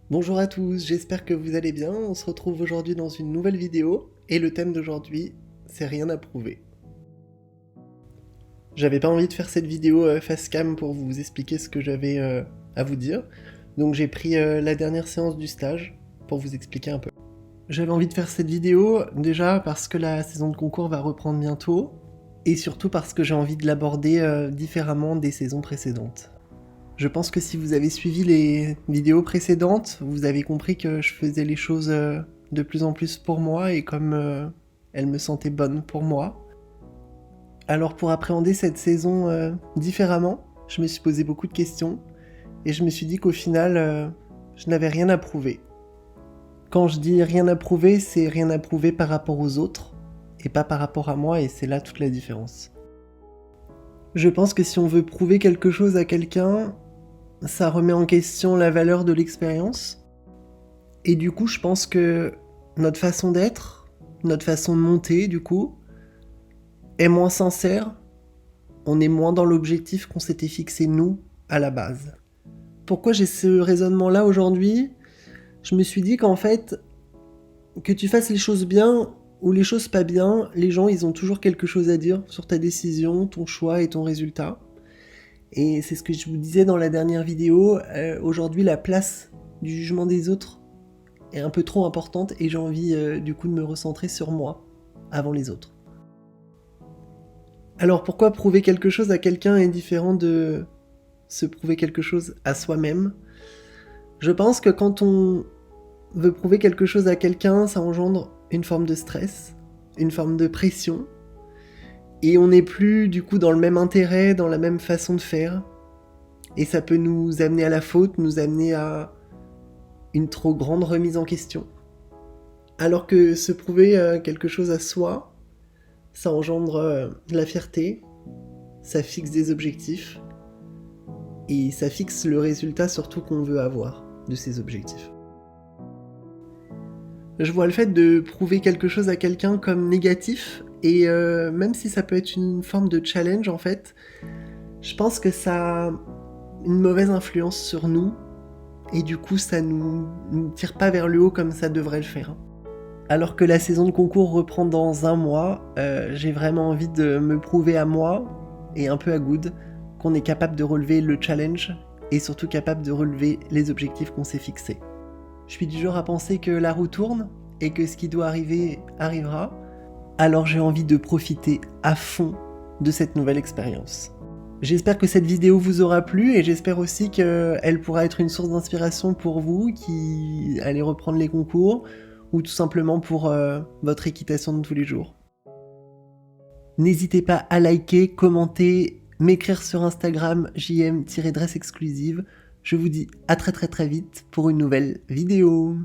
Bonjour à tous, j'espère que vous allez bien. On se retrouve aujourd'hui dans une nouvelle vidéo et le thème d'aujourd'hui, c'est rien à prouver. J'avais pas envie de faire cette vidéo face cam pour vous expliquer ce que j'avais à vous dire, donc j'ai pris la dernière séance du stage pour vous expliquer un peu. J'avais envie de faire cette vidéo déjà parce que la saison de concours va reprendre bientôt et surtout parce que j'ai envie de l'aborder différemment des saisons précédentes. Je pense que si vous avez suivi les vidéos précédentes, vous avez compris que je faisais les choses de plus en plus pour moi et comme elles me sentaient bonnes pour moi. Alors pour appréhender cette saison différemment, je me suis posé beaucoup de questions et je me suis dit qu'au final, je n'avais rien à prouver. Quand je dis rien à prouver, c'est rien à prouver par rapport aux autres et pas par rapport à moi, et c'est là toute la différence. Je pense que si on veut prouver quelque chose à quelqu'un, ça remet en question la valeur de l'expérience. Et du coup, je pense que notre façon d'être, notre façon de monter, du coup, est moins sincère. On est moins dans l'objectif qu'on s'était fixé nous à la base. Pourquoi j'ai ce raisonnement-là aujourd'hui ? Je me suis dit qu'en fait, que tu fasses les choses bien ou les choses pas bien, les gens, ils ont toujours quelque chose à dire sur ta décision, ton choix et ton résultat. Et c'est ce que je vous disais dans la dernière vidéo, aujourd'hui la place du jugement des autres est un peu trop importante et j'ai envie du coup de me recentrer sur moi avant les autres. Alors pourquoi prouver quelque chose à quelqu'un est différent de se prouver quelque chose à soi-même ? Je pense que quand on veut prouver quelque chose à quelqu'un, ça engendre une forme de stress, une forme de pression, et on n'est plus du coup dans le même intérêt, dans la même façon de faire, et ça peut nous amener à la faute, nous amener à une trop grande remise en question. Alors que se prouver quelque chose à soi, ça engendre de la fierté, ça fixe des objectifs, et ça fixe le résultat surtout qu'on veut avoir de ces objectifs. Je vois le fait de prouver quelque chose à quelqu'un comme négatif, et même si ça peut être une forme de challenge en fait, je pense que ça a une mauvaise influence sur nous, et du coup ça nous tire pas vers le haut comme ça devrait le faire. Alors que la saison de concours reprend dans un mois, j'ai vraiment envie de me prouver à moi, et un peu à Good, qu'on est capable de relever le challenge, et surtout capable de relever les objectifs qu'on s'est fixés. Je suis du genre à penser que la roue tourne, et que ce qui doit arriver, arrivera, alors j'ai envie de profiter à fond de cette nouvelle expérience. J'espère que cette vidéo vous aura plu et j'espère aussi qu'elle pourra être une source d'inspiration pour vous qui allez reprendre les concours ou tout simplement pour votre équitation de tous les jours. N'hésitez pas à liker, commenter, m'écrire sur Instagram jm-dress exclusive. Je vous dis à très vite pour une nouvelle vidéo.